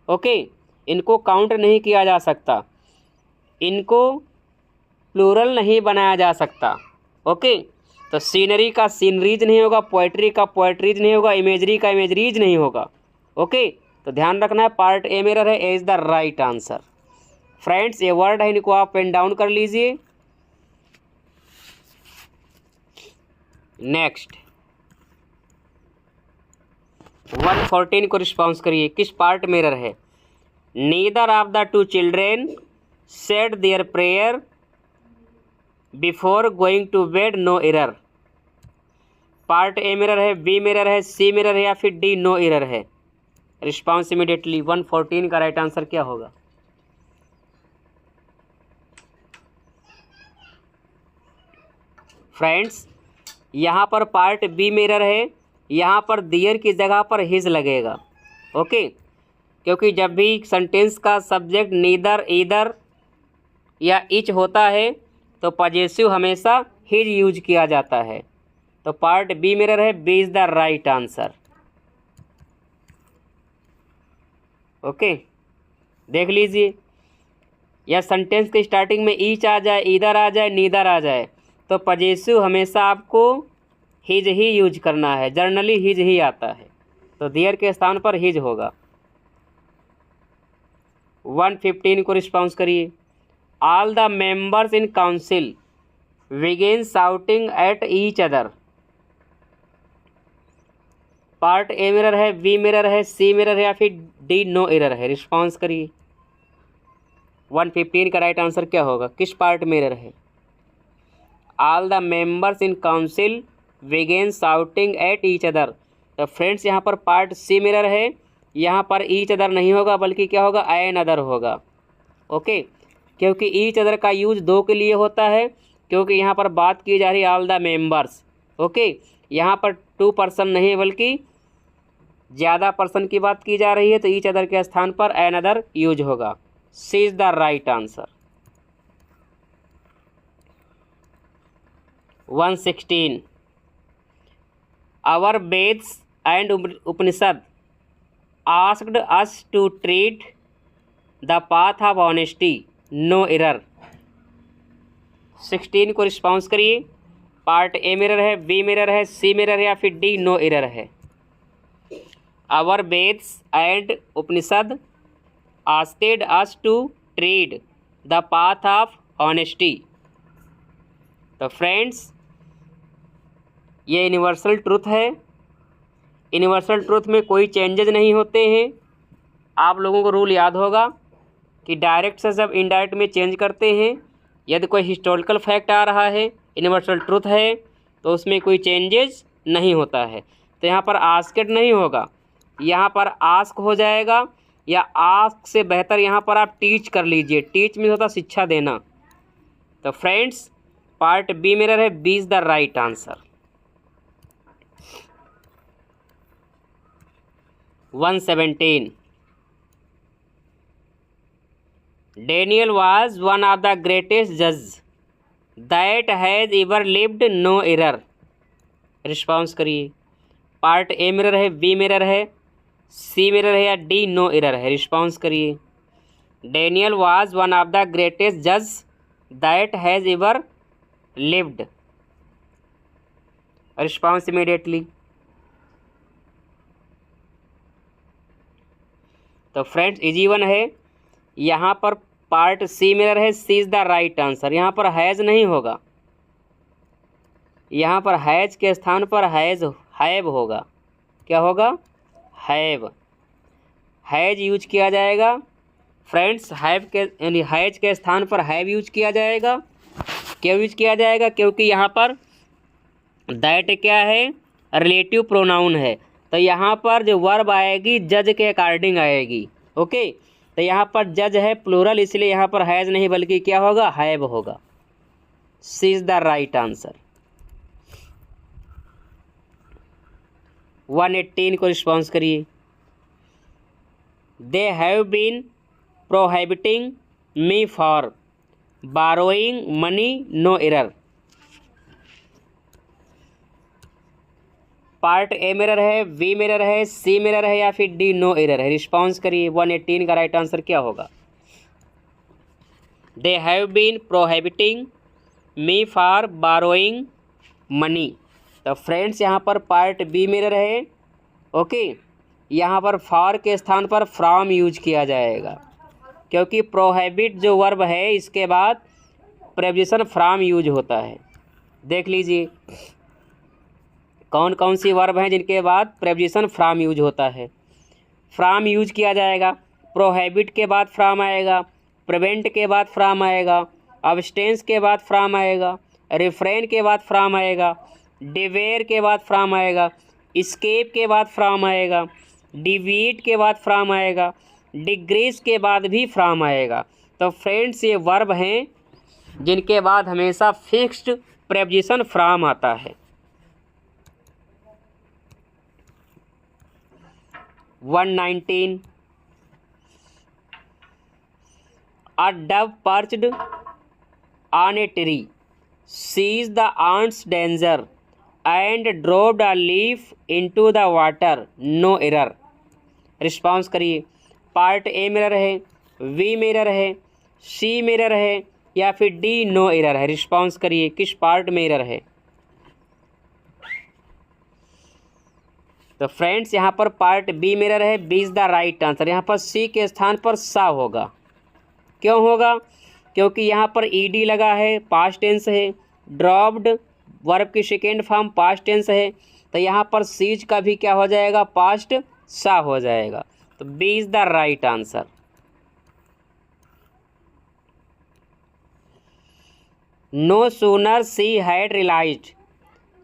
ओके, इनको काउंट नहीं किया जा सकता, इनको प्लूरल नहीं बनाया जा सकता। ओके, तो सीनरी का सीनरीज नहीं होगा, पोइट्री का पोइट्रीज नहीं होगा, इमेजरी का इमेजरीज नहीं होगा। ओके, तो ध्यान रखना है, पार्ट ए में एरर है, ए is the right answer. Friends ये वर्ड है, इनको आप पेन डाउन कर लीजिए। नेक्स्ट 114 को रिस्पॉन्स करिए। किस पार्ट में एरर है? Neither of the two children said their prayer before going to bed, no error. Part A में एरर है, बी में एरर है, सी में एरर है, या फिर डी नो एरर है। Response immediately. 114 का राइट आंसर क्या होगा? फ्रेंड्स यहाँ पर पार्ट बी में एरर है, यहाँ पर दियर की जगह पर हिज लगेगा। ओके, क्योंकि जब भी सेंटेंस का सब्जेक्ट नीदर, ईदर या इच होता है तो पॉजेसिव हमेशा हिज यूज किया जाता है। तो पार्ट बी में एरर है, B is the right answer. Okay, देख लीजिए, या सेंटेंस के स्टार्टिंग में ईच आ जाए, ईदर आ जाए, नीदर आ जाए, तो पॉजेसिव हमेशा आपको हिज ही यूज करना है, जनरली हिज ही आता है। तो देयर के स्थान पर हिज होगा। 115 को रिस्पॉन्स करिए। All the members in council begin shouting at each other. Part A mirror है, बी मिरर है, सी मिरर है या फिर डी नो एरर है? रिस्पॉन्स करिए। 115 का राइट आंसर क्या होगा? किस पार्ट मिरर है? All the members in council begin shouting at each other. तो फ्रेंड्स यहाँ पर पार्ट सी मिरर है, यहाँ पर ईच अदर नहीं होगा बल्कि क्या होगा? एन अदर होगा। ओके, क्योंकि ईच अदर का यूज दो के लिए होता है, क्योंकि यहाँ पर बात की जा रही है ऑल द मेंबर्स। ओके, यहाँ पर 2 पर्सन नहीं बल्कि ज़्यादा पर्सन की बात की जा रही है, तो ईच अदर के स्थान पर एन अदर यूज होगा। C is the right answer. 116 our Vedas and Upanishad asked us to treat the path of honesty no error. 16 को रिस्पॉन्स करिए। पार्ट ए मिरर है, बी मिरर है, सी मिरर है या फिर डी नो एरर है? Our Vedas and Upanishad asked us to tread the path of honesty. तो friends ये यूनिवर्सल ट्रुथ है। यूनिवर्सल ट्रुथ में कोई चेंजेज नहीं होते हैं। आप लोगों को रूल याद होगा कि डायरेक्ट से जब इनडायरेक्ट में चेंज करते हैं, यदि कोई हिस्टोरिकल फैक्ट आ रहा है, यूनिवर्सल ट्रुथ है, तो उसमें कोई चेंजेस नहीं होता है। तो यहाँ पर आस्क्ड नहीं होगा, यहाँ पर आस्क हो जाएगा, या आस्क से बेहतर यहाँ पर आप टीच कर लीजिए। टीच में होता शिक्षा देना। तो फ्रेंड्स पार्ट बी मिरर है, B is the right answer. 117 Daniel was one of the greatest judges that has ever lived, no error। Response करिए। पार्ट ए मिरर है, बी मिरर है, सी मिरर है या डी नो एरर है? Response करिए। Daniel was one of the greatest जज that has ever lived. Response immediately. तो friends easy one है। यहाँ पर पार्ट सी मिरर है, C is the right answer. यहाँ पर हैज़ नहीं होगा, यहाँ पर हैज़ के स्थान पर हैव होगा। क्या होगा? हैव। हैज़ यूज किया जाएगा फ्रेंड्स। हैव के यानी हैज़ के स्थान पर हैव यूज किया जाएगा। क्यों यूज किया जाएगा? क्योंकि यहाँ पर दैट क्या है? रिलेटिव प्रोनाउन है। तो यहाँ पर जो वर्ब आएगी जज के अकॉर्डिंग आएगी। ओके, तो यहाँ पर जज है प्लूरल, इसलिए यहाँ पर हैज़ नहीं बल्कि क्या होगा? हैव होगा। C is the right answer. 118 को रिस्पॉन्स करिए। They have been prohibiting me for borrowing money no error. Part A mirror है, बी मिरर है, सी मिरर है या फिर डी नो एरर है? रिस्पॉन्स करिए। 118 का राइट आंसर क्या होगा? They have been prohibiting me for borrowing money. तो फ्रेंड्स यहाँ पर पार्ट बी मिरर है। ओके, यहाँ पर फॉर के स्थान पर फ्रॉम यूज किया जाएगा, क्योंकि प्रोहिबिट जो वर्ब है इसके बाद प्रेपोजिशन फ्रॉम यूज होता है। देख लीजिए कौन कौन सी वर्ब हैं जिनके बाद प्रेपोजिशन फ्रॉम यूज होता है। फ्रॉम यूज किया जाएगा, प्रोहिबिट के बाद फ्रॉम आएगा, प्रिवेंट के बाद फ्रॉम आएगा, अब्सटेंस के बाद फ्रॉम आएगा, रिफ्रेन के बाद फ्रॉम आएगा, डिवेयर के बाद फ्रॉम आएगा, स्केप के बाद फ्रॉम आएगा, डिवीट के बाद फ्रॉम आएगा, डिग्रीज के बाद भी फ्रॉम आएगा। तो फ्रेंड्स ये वर्ब हैं जिनके बाद हमेशा फिक्स्ड प्रेपोजिशन फ्रॉम आता है। 119 A dove perched on a tree sees the ant's danger and dropped a leaf into the water, no error। Response करिए। पार्ट ए मिरर है, बी मिरर है, सी मिरर है या फिर डी नो एरर है? Response करिए। किस part error है? तो फ्रेंड्स यहाँ पर पार्ट बी मिरर है, B is the right answer. यहाँ पर सी के स्थान पर सा होगा। क्यों होगा? क्योंकि यहाँ पर ईडी लगा है, पास्ट टेंस है, ड्रॉप्ड वर्ब की सेकेंड फॉर्म पास्ट टेंस है, तो यहाँ पर सीज का भी क्या हो जाएगा? पास्ट सा हो जाएगा। तो B is the right answer. No sooner she had realized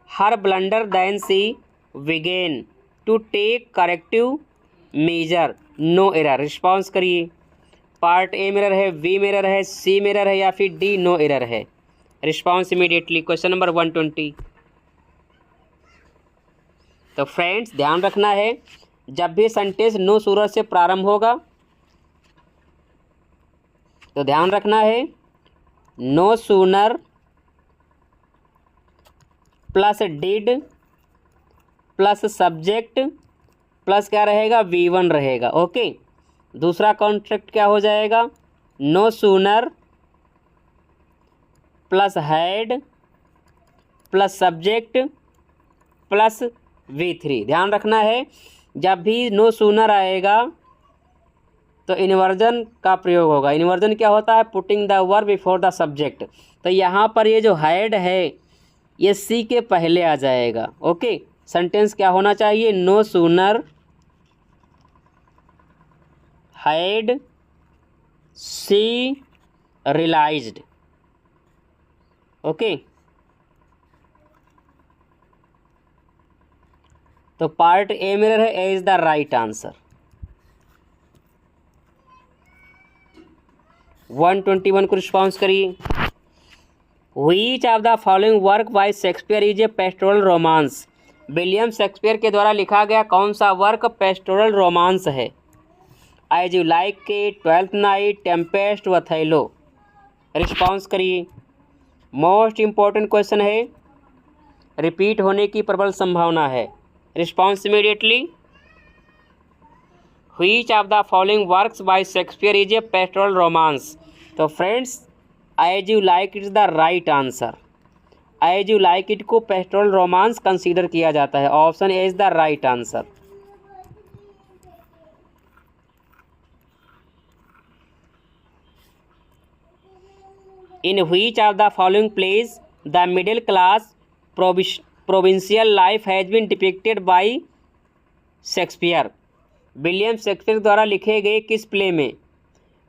her blunder then she began to take corrective measure no error. Response करिए। पार्ट ए मिरर है, बी मिरर है, सी मिरर है या फिर डी नो एरर है? Response immediately. Question number 120। तो friends ध्यान रखना है, जब भी सेंटेंस नो सूरज से प्रारंभ होगा तो ध्यान रखना है no sooner plus did plus subject plus क्या रहेगा? V1 रहेगा। ओके। दूसरा कॉन्ट्रैक्ट क्या हो जाएगा? No sooner plus had plus subject plus V3। ध्यान रखना है, जब भी नो सूनर आएगा तो इन्वर्जन का प्रयोग होगा। इन्वर्जन क्या होता है? Putting the verb before the subject. तो यहाँ पर ये जो हैड है ये सी के पहले आ जाएगा। ओके। सेंटेंस क्या होना चाहिए? No sooner had she realized. Okay. तो पार्ट ए मिरर है, A is the right answer. 121 को रिस्पॉन्स करिए। Which of the following work by Shakespeare is a pastoral romance? William Shakespeare के द्वारा लिखा गया कौन सा वर्क पेस्टोरल रोमांस है? As you like it, twelfth night, tempest, Othello. Response करिए। मोस्ट इम्पोर्टेंट क्वेश्चन है, रिपीट होने की प्रबल संभावना है। Response immediately. Which of the following works by Shakespeare is a pastoral romance? तो friends as you like it is the right answer. As you like it को pastoral romance consider किया जाता है। Option A is the right answer. In which of the following plays the middle class provincial life has been depicted by Shakespeare? William Shakespeare द्वारा लिखे गए किस play में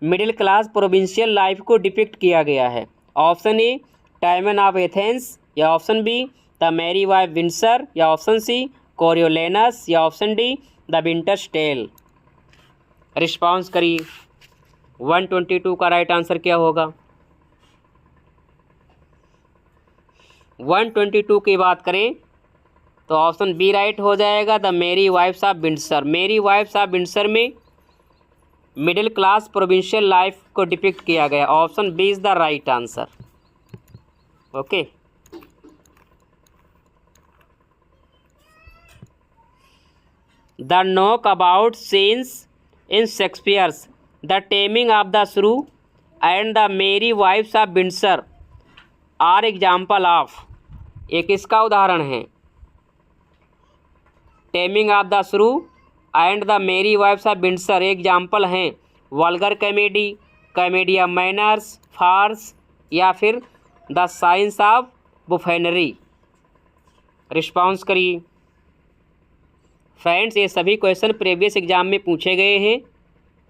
middle class provincial life को depict किया गया है? Option A Timon of Athens, या option B the merry wife Windsor, या ऑप्शन सी कोरियोलेनस, या option D the winter's tale. Response करिए। 122 का राइट आंसर क्या होगा? 122 की बात करें तो ऑप्शन बी राइट हो जाएगा, the merry wives of Windsor. Merry wives of Windsor में मिडिल क्लास प्रोविंशियल लाइफ को डिपिक्ट किया गया। Option B is the right answer. Okay. The knock about scenes in Shakespeare's the taming of the shrew and the merry wives of Windsor are example of. एक इसका उदाहरण है। Taming of the shrew and the merry wives of Windsor example हैं vulgar comedy, comedy of manners, farce, या फिर the science of बुफेनरी। Response करिए। Friends ये सभी क्वेश्चन प्रीवियस एग्जाम में पूछे गए हैं।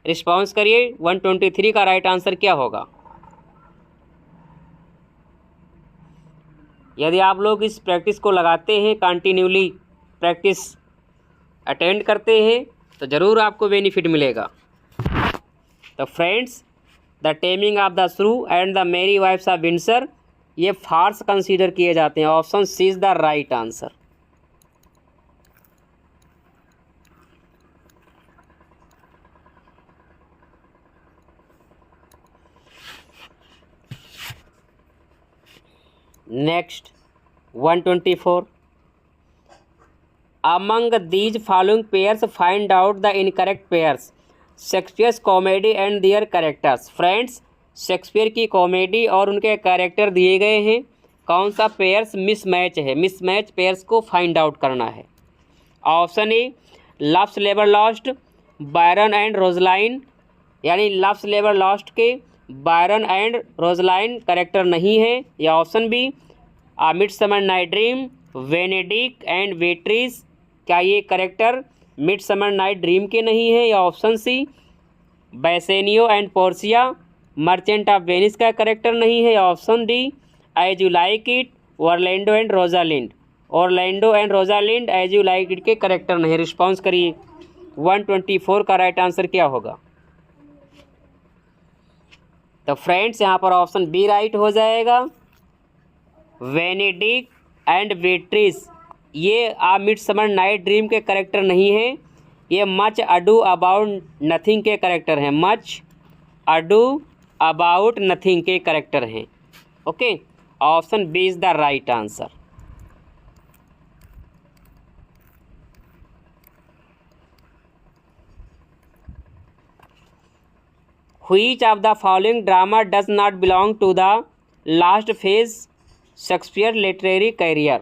रिस्पॉन्स करिए। 123 का राइट आंसर क्या होगा? यदि आप लोग इस प्रैक्टिस को लगाते हैं, कंटिन्यूली प्रैक्टिस अटेंड करते हैं तो ज़रूर आपको बेनिफिट मिलेगा। तो friends the taming of the shrew and the merry wives of Windsor ये फार्स कंसीडर किए जाते हैं। Option C is the right answer. Next 124 among these following pairs find out the incorrect pairs Shakespeare's comedy and their characters. Friends Shakespeare की comedy और उनके character दिए गए हैं, कौन सा पेयर्स मिसमैच है? मिसमैच पेयर्स को फाइंड आउट करना है। Option A love's labour lost Biron and Rosaline, यानी लव्स लेबर लॉस्ट के बायरन एंड रोजलाइन करेक्टर नहीं है। या option B midsummer night dream Benedick and Beatrice, क्या ये करेक्टर मिडसमर नाइट ड्रीम के नहीं है। या option C Bassanio and Portia merchant of Venice का करेक्टर नहीं है। या option D as you like it Orlando and Rosalind, Orlando and Rosalind as you like it के करेक्टर नहीं। रिस्पॉन्स करिए 124 का राइट आंसर क्या होगा। तो फ्रेंड्स यहाँ पर ऑप्शन बी राइट हो जाएगा। वेनेडिक एंड बेट्रीज ये मिडसमर नाइट ड्रीम के करेक्टर नहीं है, ये मच अडू अबाउट नथिंग के करेक्टर हैं, मच अडू अबाउट नथिंग के करेक्टर हैं। Okay, option B is the right answer. Which of the following drama does not belong to the last phase Shakespeare literary career.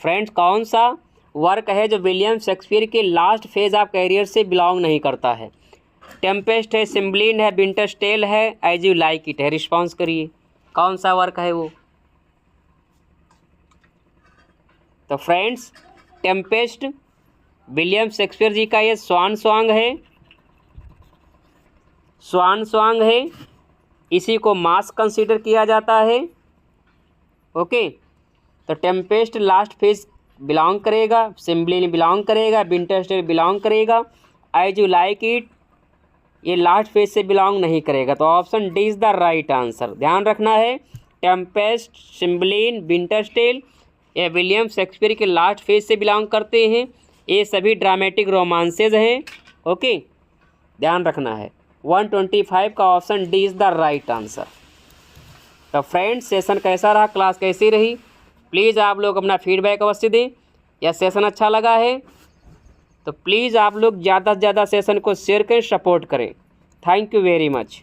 Friends, कौन सा work है जो William Shakespeare के last phase of career से belong नहीं करता है। Tempest है, सिम्बलिन है, विंटर्स टेल है, एज यू लाइक इट है। रिस्पॉन्स करिए कौन सा वर्क है वो। तो friends, Tempest William Shakespeare ji का ये स्वान सॉन्ग है, स्वान सॉन्ग है, इसी को मास कंसीडर किया जाता है। ओके, तो टेम्पेस्ट लास्ट फेज बिलोंग करेगा, सिम्बलिन बिलोंग करेगा, विंटर्स टेल बिलोंग करेगा, एज यू लाइक इट ये लास्ट फेज से बिलोंग नहीं करेगा। तो option D is the right answer. ध्यान रखना है, टेम्पेस्ट, सिम्बलिन, विंटर्स टेल ये विलियम शेक्सपियर के लास्ट फेज से बिलोंग करते हैं। ये सभी ड्रामेटिक रोमांसेज हैं। ओके, ध्यान रखना है। 125 का option D is the right answer. तो फ्रेंड्स, सेशन कैसा रहा, क्लास कैसी रही, प्लीज़ आप लोग अपना फीडबैक अवश्य दें। या सेशन अच्छा लगा है तो प्लीज़ आप लोग ज़्यादा से ज़्यादा सेशन को शेयर करें, सपोर्ट करें। Thank you very much.